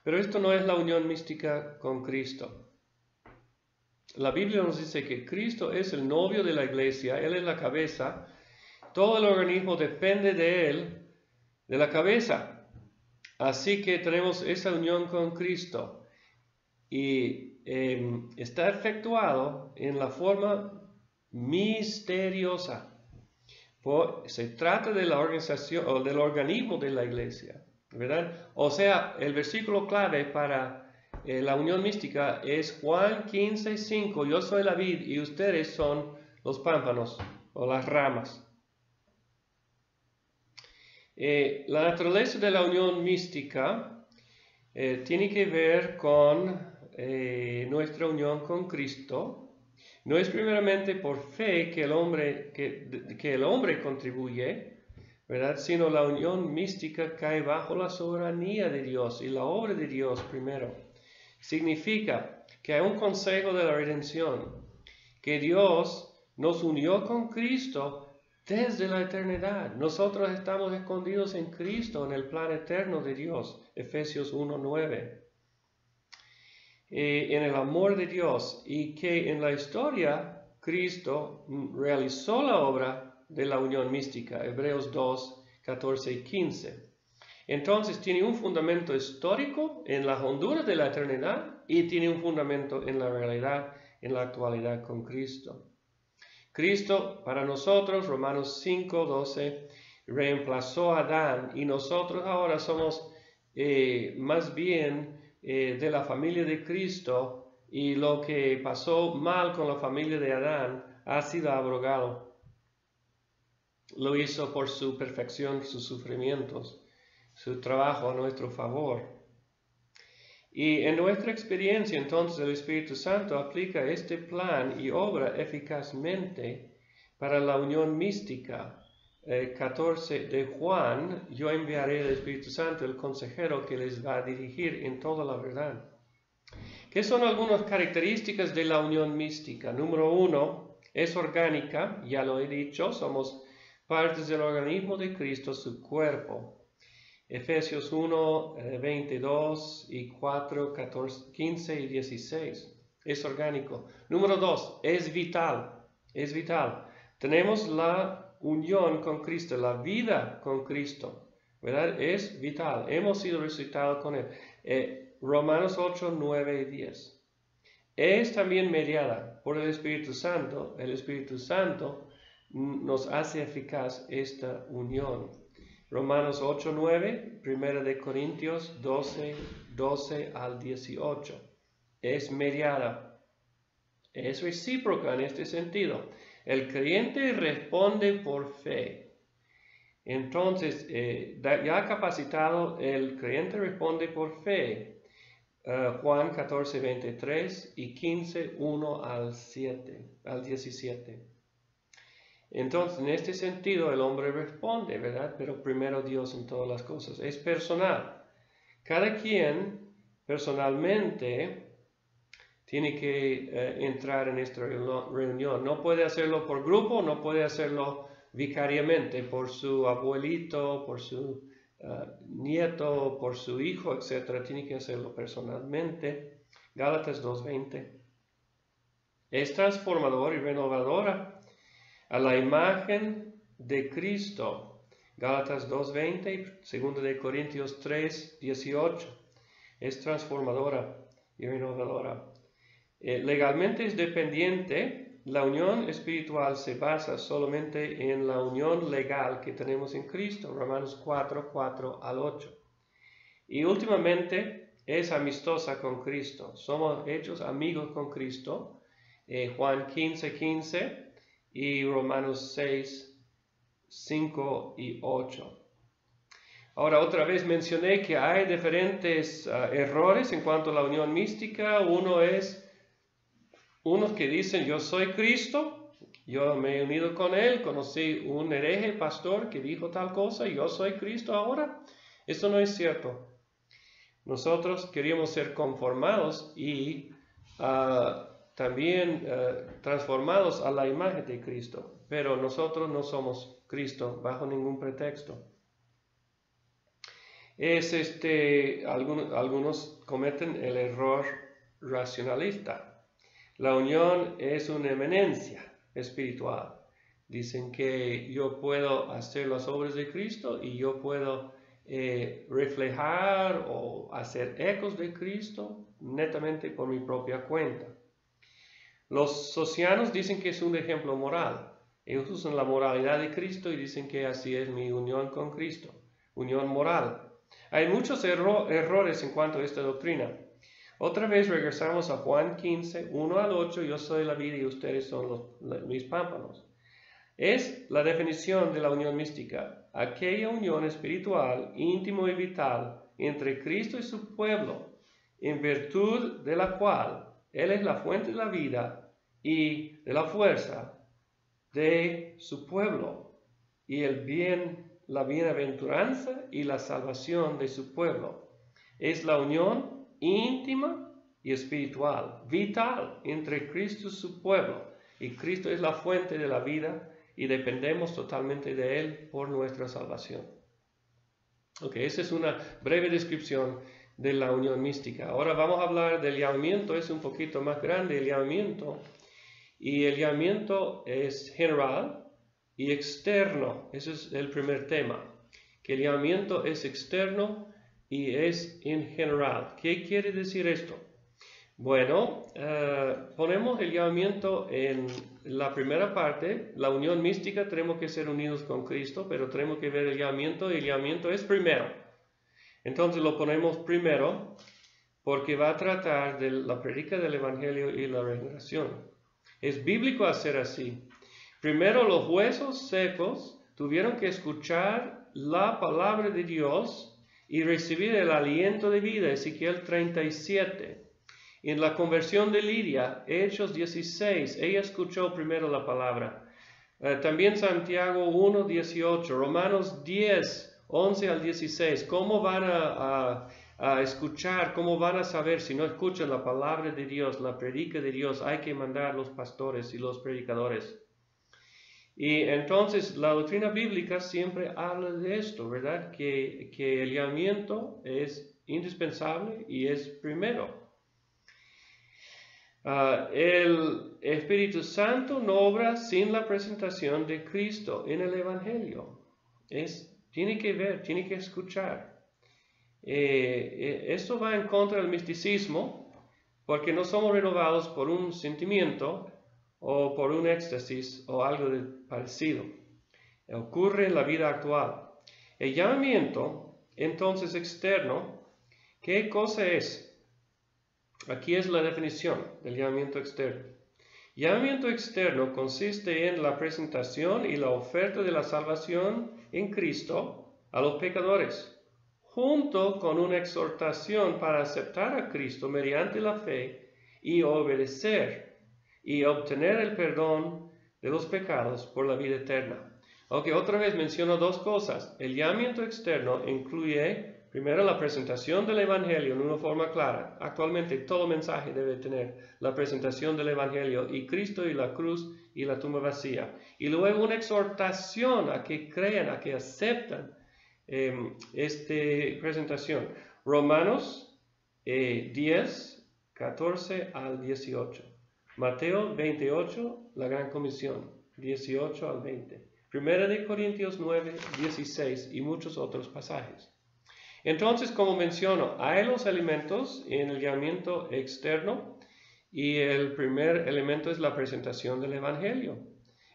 Pero esto no es la unión mística con Cristo. La Biblia nos dice que Cristo es el novio de la iglesia, Él es la cabeza, todo el organismo depende de Él, de la cabeza. Así que tenemos esa unión con Cristo y está efectuado en la forma misteriosa. Se trata de la organización o del organismo de la iglesia, ¿verdad? O sea, el versículo clave para la unión mística es Juan 15:5. Yo soy la vid y ustedes son los pámpanos o las ramas. La naturaleza de la unión mística tiene que ver con nuestra unión con Cristo. No es primeramente por fe que el hombre contribuye, ¿verdad? Sino la unión mística cae bajo la soberanía de Dios y la obra de Dios primero. Significa que hay un consejo de la redención, que Dios nos unió con Cristo desde la eternidad. Nosotros estamos escondidos en Cristo, en el plan eterno de Dios, Efesios 1:9. En el amor de Dios, y que en la historia Cristo realizó la obra de la unión mística, Hebreos 2:14 y 15. Entonces tiene un fundamento histórico en la hondura de la eternidad y tiene un fundamento en la realidad, en la actualidad con Cristo. Cristo para nosotros, Romanos 5:12, reemplazó a Adán y nosotros ahora somos más bien de la familia de Cristo y lo que pasó mal con la familia de Adán ha sido abrogado. Lo hizo por su perfección, sus sufrimientos, su trabajo a nuestro favor. Y en nuestra experiencia, entonces, el Espíritu Santo aplica este plan y obra eficazmente para la unión mística. 14 de Juan, yo enviaré al Espíritu Santo, el consejero que les va a dirigir en toda la verdad. ¿Qué son algunas características de la unión mística? Número 1, es orgánica, ya lo he dicho, somos partes del organismo de Cristo, su cuerpo. Efesios 1, 22 y 4, 14, 15 y 16. Es orgánico. Número 2, es vital. Es vital. Tenemos la unión con Cristo, la vida con Cristo, ¿verdad? Es vital. Hemos sido resucitados con Él. Romanos 8, 9 y 10. Es también mediada por el Espíritu Santo. El Espíritu Santo nos hace eficaz esta unión. Romanos 8, 9, 1 de Corintios 12, 12 al 18. Es mediada. Es recíproca en este sentido. El creyente responde por fe. Entonces, ya capacitado, el creyente responde por fe. Juan 14, 23 y 15, 1 al 17. Entonces, en este sentido, el hombre responde, ¿verdad? Pero primero Dios en todas las cosas. Es personal. Cada quien personalmente tiene que entrar en esta reunión. No puede hacerlo por grupo, no puede hacerlo vicariamente por su abuelito, por su nieto, por su hijo, etc. Tiene que hacerlo personalmente. Gálatas 2:20. Es transformador y renovadora a la imagen de Cristo. Gálatas 2:20, 2 de Corintios 3:18. Es transformadora y renovadora. Legalmente es dependiente. La unión espiritual se basa solamente en la unión legal que tenemos en Cristo. Romanos 4, 4 al 8. Y últimamente es amistosa con Cristo. Somos hechos amigos con Cristo. Juan 15:15. Y Romanos 6, 5 y 8. Ahora, otra vez mencioné que hay diferentes errores en cuanto a la unión mística. Unos que dicen, yo soy Cristo, yo me he unido con Él, conocí un hereje pastor que dijo tal cosa, yo soy Cristo ahora. Eso no es cierto. Nosotros queríamos ser conformados y también transformados a la imagen de Cristo, pero nosotros no somos Cristo bajo ningún pretexto. Algunos cometen el error racionalista. La unión es una eminencia espiritual. Dicen que yo puedo hacer las obras de Cristo y yo puedo reflejar o hacer ecos de Cristo netamente por mi propia cuenta. Los socianos dicen que es un ejemplo moral. Ellos usan la moralidad de Cristo y dicen que así es mi unión con Cristo, unión moral. Hay muchos errores en cuanto a esta doctrina. Otra vez regresamos a Juan 15, 1 al 8, yo soy la vid y ustedes son mis pámpanos. Es la definición de la unión mística, aquella unión espiritual, íntimo y vital entre Cristo y su pueblo, en virtud de la cual Él es la fuente de la vida y de la fuerza de su pueblo, y la bienaventuranza y la salvación de su pueblo. Es la unión íntima y espiritual, vital, entre Cristo y su pueblo. Y Cristo es la fuente de la vida y dependemos totalmente de Él por nuestra salvación. Ok, esa es una breve descripción de la unión mística. Ahora vamos a hablar del llamamiento. Es un poquito más grande el llamamiento. Y el llamamiento es general y externo. Ese es el primer tema. Que el llamamiento es externo y es en general. ¿Qué quiere decir esto? Bueno, ponemos el llamamiento en la primera parte. La unión mística, tenemos que ser unidos con Cristo, pero tenemos que ver el llamamiento, y el llamamiento es primero. Entonces lo ponemos primero porque va a tratar de la predica del Evangelio y la regeneración. Es bíblico hacer así. Primero los huesos secos tuvieron que escuchar la palabra de Dios y recibir el aliento de vida, Ezequiel 37. En la conversión de Lidia, Hechos 16, ella escuchó primero la palabra. También Santiago 1, 18, Romanos 10, 11 al 16. ¿Cómo van a escuchar? ¿Cómo van a saber si no escuchan la palabra de Dios, la predica de Dios? Hay que mandar los pastores y los predicadores. Y entonces la doctrina bíblica siempre habla de esto, ¿verdad? Que el llamamiento es indispensable y es primero. El Espíritu Santo no obra sin la presentación de Cristo en el Evangelio. Tiene que ver, tiene que escuchar. Esto va en contra del misticismo, porque no somos renovados por un sentimiento o por un éxtasis o algo parecido. Ocurre en la vida actual. El llamamiento, entonces, externo, ¿qué cosa es? Aquí es la definición del llamamiento externo. Llamamiento externo consiste en la presentación y la oferta de la salvación en Cristo a los pecadores, junto con una exhortación para aceptar a Cristo mediante la fe y obedecer y obtener el perdón de los pecados por la vida eterna. Aunque otra vez menciono dos cosas. El llamamiento externo incluye primero la presentación del Evangelio en una forma clara. Actualmente todo mensaje debe tener la presentación del Evangelio y Cristo y la cruz y la tumba vacía. Y luego una exhortación a que crean, a que aceptan esta presentación. Romanos 10, 14 al 18. Mateo 28, la Gran Comisión, 18 al 20. Primera de Corintios 9, 16 y muchos otros pasajes. Entonces, como menciono, hay los elementos en el llamamiento externo y el primer elemento es la presentación del Evangelio,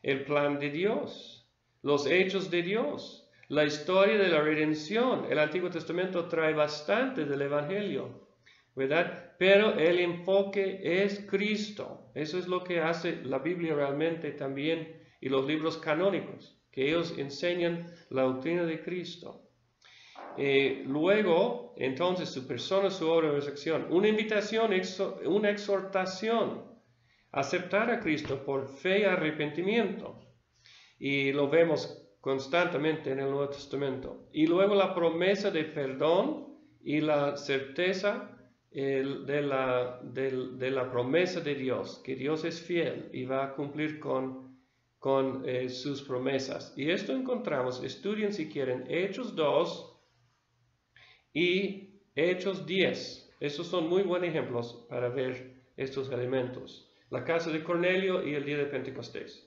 el plan de Dios, los hechos de Dios, la historia de la redención. El Antiguo Testamento trae bastante del Evangelio, ¿verdad? Pero el enfoque es Cristo. Eso es lo que hace la Biblia realmente también y los libros canónicos, que ellos enseñan la doctrina de Cristo. Luego, entonces, su persona, su obra, su acción. Una invitación, una exhortación a aceptar a Cristo por fe y arrepentimiento. Y lo vemos constantemente en el Nuevo Testamento. Y luego la promesa de perdón y la certeza de la promesa de Dios, que Dios es fiel y va a cumplir con sus promesas. Y esto encontramos, estudien si quieren, Hechos 2 y Hechos 10. Esos son muy buenos ejemplos para ver estos elementos. La casa de Cornelio y el día de Pentecostés.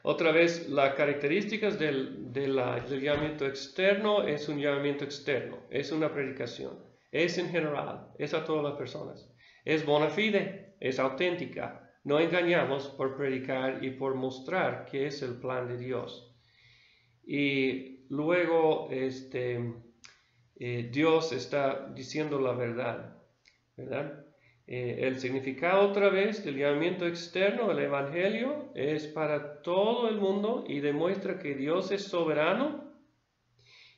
Otra vez, las características del llamamiento externo es un llamamiento externo, es una predicación, es en general, es a todas las personas. Es bona fide, es auténtica, no engañamos por predicar y por mostrar que es el plan de Dios. Y luego Dios está diciendo la verdad, ¿verdad? El significado otra vez del llamamiento externo, el Evangelio, es para todo el mundo y demuestra que Dios es soberano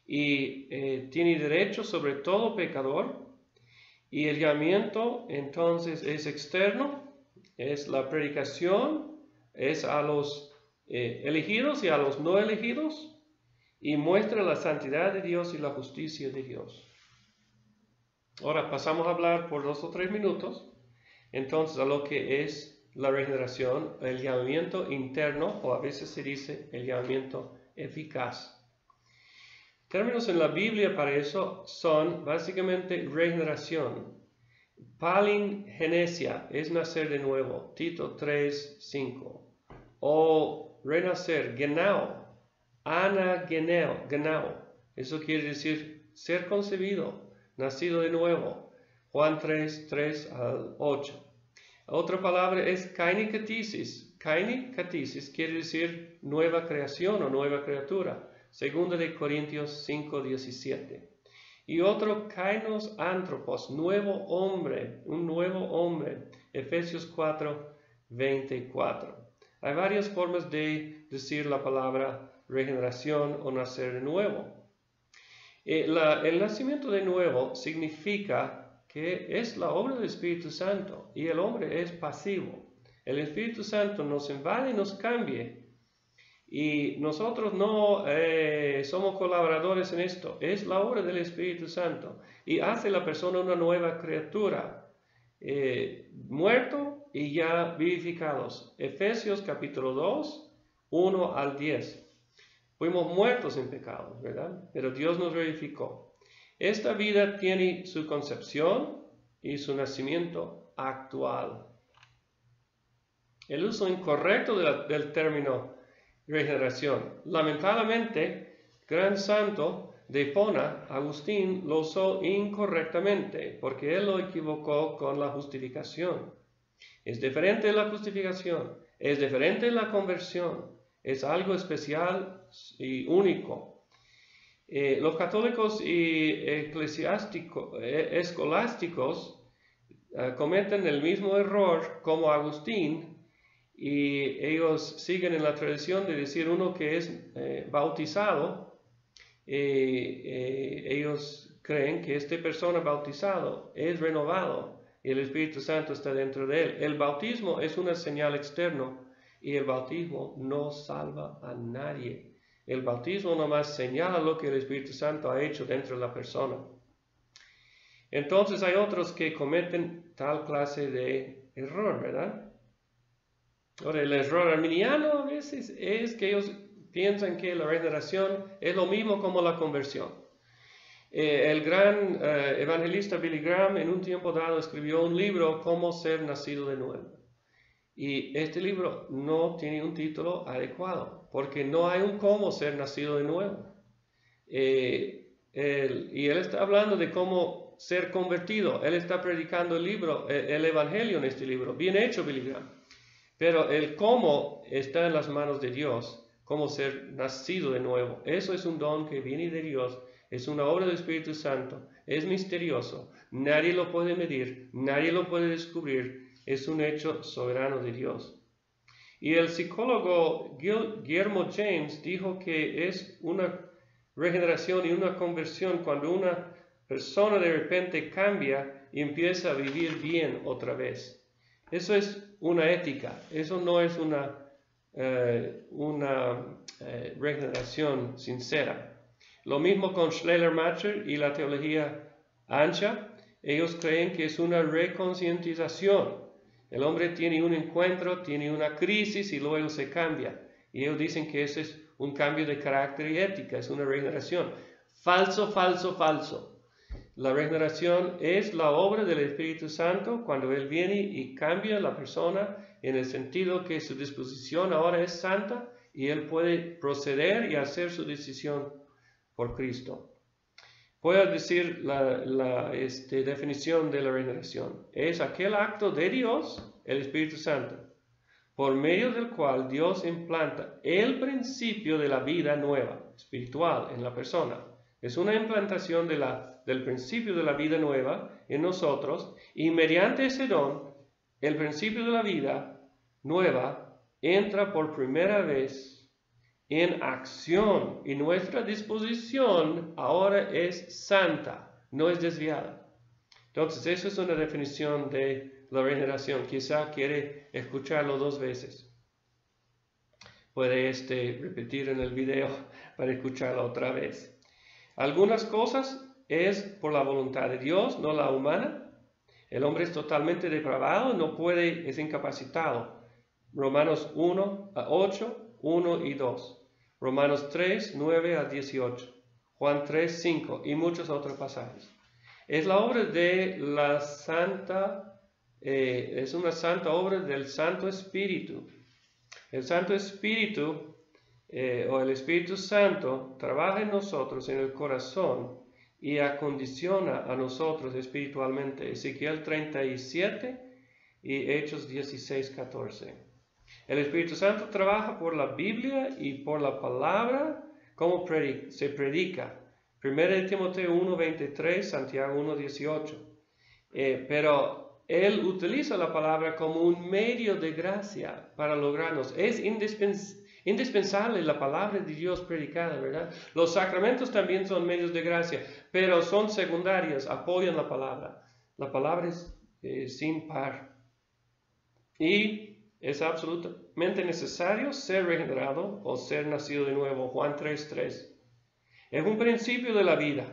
y tiene derecho sobre todo pecador. Y el llamamiento entonces es externo, es la predicación, es a los elegidos y a los no elegidos y muestra la santidad de Dios y la justicia de Dios. Ahora pasamos a hablar por 2 o 3 minutos, entonces, a lo que es la regeneración, el llamamiento interno, o a veces se dice el llamamiento eficaz. Términos en la Biblia para eso son básicamente regeneración. Palingenesia es nacer de nuevo, Tito 3:5. O renacer, genao, genao. Eso quiere decir ser concebido, nacido de nuevo, Juan 3:3-8. Otra palabra es kainikatesis. Kainikatesis quiere decir nueva creación o nueva criatura, 2 de Corintios 5:17. Y otro kainos anthropos, nuevo hombre, un nuevo hombre, Efesios 4:24. Hay varias formas de decir la palabra regeneración o nacer de nuevo. El nacimiento de nuevo significa que es la obra del Espíritu Santo y el hombre es pasivo. El Espíritu Santo nos invade y nos cambia y nosotros no somos colaboradores en esto. Es la obra del Espíritu Santo y hace la persona una nueva criatura, muerto y ya vivificados. Efesios capítulo 2, 1-10. Fuimos muertos en pecado, ¿verdad? Pero Dios nos revivificó. Esta vida tiene su concepción y su nacimiento actual. El uso incorrecto del término regeneración. Lamentablemente, gran santo de Hipona, Agustín, lo usó incorrectamente porque él lo equivocó con la justificación. Es diferente de la justificación, es diferente de la conversión. Es algo especial y único. Los católicos y escolásticos cometen el mismo error como Agustín y ellos siguen en la tradición de decir uno que es bautizado. Ellos creen que esta persona bautizado es renovado y el Espíritu Santo está dentro de él. El bautismo es una señal externa. Y el bautismo no salva a nadie. El bautismo nomás señala lo que el Espíritu Santo ha hecho dentro de la persona. Entonces hay otros que cometen tal clase de error, ¿verdad? Ahora, el error arminiano a veces es que ellos piensan que la regeneración es lo mismo como la conversión. El gran evangelista Billy Graham en un tiempo dado escribió un libro, Cómo ser nacido de nuevo. Y este libro no tiene un título adecuado, porque no hay un cómo ser nacido de nuevo. Y él está hablando de cómo ser convertido. Él está predicando el Evangelio en este libro. Bien hecho, Billy Graham. Pero el cómo está en las manos de Dios, cómo ser nacido de nuevo. Eso es un don que viene de Dios. Es una obra del Espíritu Santo. Es misterioso. Nadie lo puede medir. Nadie lo puede descubrir. Es un hecho soberano de Dios. Y el psicólogo Guillermo James dijo que es una regeneración y una conversión cuando una persona de repente cambia y empieza a vivir bien otra vez. Eso es una ética, eso no es una regeneración sincera. Lo mismo con Schleiermacher y la teología ancha. Ellos creen que es una reconcientización. El hombre tiene un encuentro, tiene una crisis y luego se cambia. Y ellos dicen que ese es un cambio de carácter y ética, es una regeneración. Falso, falso, falso. La regeneración es la obra del Espíritu Santo cuando Él viene y cambia a la persona en el sentido que su disposición ahora es santa y Él puede proceder y hacer su decisión por Cristo. Voy a decir la definición de la regeneración. Es aquel acto de Dios, el Espíritu Santo, por medio del cual Dios implanta el principio de la vida nueva, espiritual, en la persona. Es una implantación del principio de la vida nueva en nosotros y mediante ese don, el principio de la vida nueva entra por primera vez en acción y nuestra disposición ahora es santa, no es desviada. Entonces, esa es una definición de la regeneración. Quizá quiere escucharlo 2 veces. Puede repetir en el video para escucharlo otra vez. Algunas cosas es por la voluntad de Dios, no la humana. El hombre es totalmente depravado, no puede, es incapacitado. Romanos 1:8. 1 y 2, Romanos 3, 9 a 18, Juan 3, 5 y muchos otros pasajes. Es la obra de la santa, es una santa obra del Santo Espíritu. El Santo Espíritu o el Espíritu Santo trabaja en nosotros, en el corazón y acondiciona a nosotros espiritualmente. Ezequiel 37 y Hechos 16, 14. El Espíritu Santo trabaja por la Biblia y por la palabra como se predica. 1 Timoteo 1:23, Santiago 1:18. Pero Él utiliza la palabra como un medio de gracia para lograrnos. Es indispensable la palabra de Dios predicada, ¿verdad? Los sacramentos también son medios de gracia, pero son secundarios, apoyan la palabra. La palabra es sin par. Y es absolutamente necesario ser regenerado o ser nacido de nuevo. Juan 3:3. Es un principio de la vida,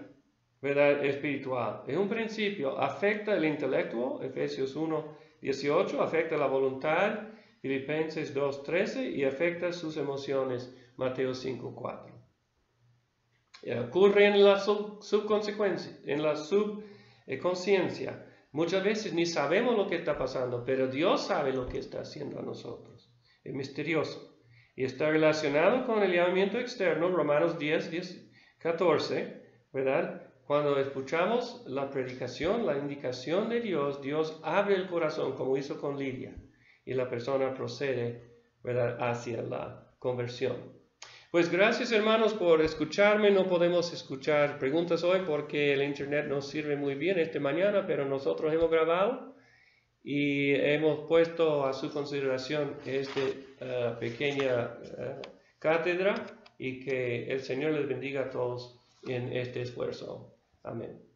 ¿verdad? Espiritual. Es un principio. Afecta el intelecto, Efesios 1:18. Afecta la voluntad, Filipenses 2:13. Y afecta sus emociones, Mateo 5:4. Ocurre en la subconsecuencia, en la subconsciencia. Muchas veces ni sabemos lo que está pasando, pero Dios sabe lo que está haciendo a nosotros. Es misterioso. Y está relacionado con el llamamiento externo, Romanos 10:14, ¿verdad? Cuando escuchamos la predicación, la indicación de Dios, Dios abre el corazón, como hizo con Lidia, y la persona procede, ¿verdad?, hacia la conversión. Pues gracias, hermanos, por escucharme. No podemos escuchar preguntas hoy porque el internet no sirve muy bien esta mañana, pero nosotros hemos grabado y hemos puesto a su consideración esta pequeña cátedra y que el Señor les bendiga a todos en este esfuerzo. Amén.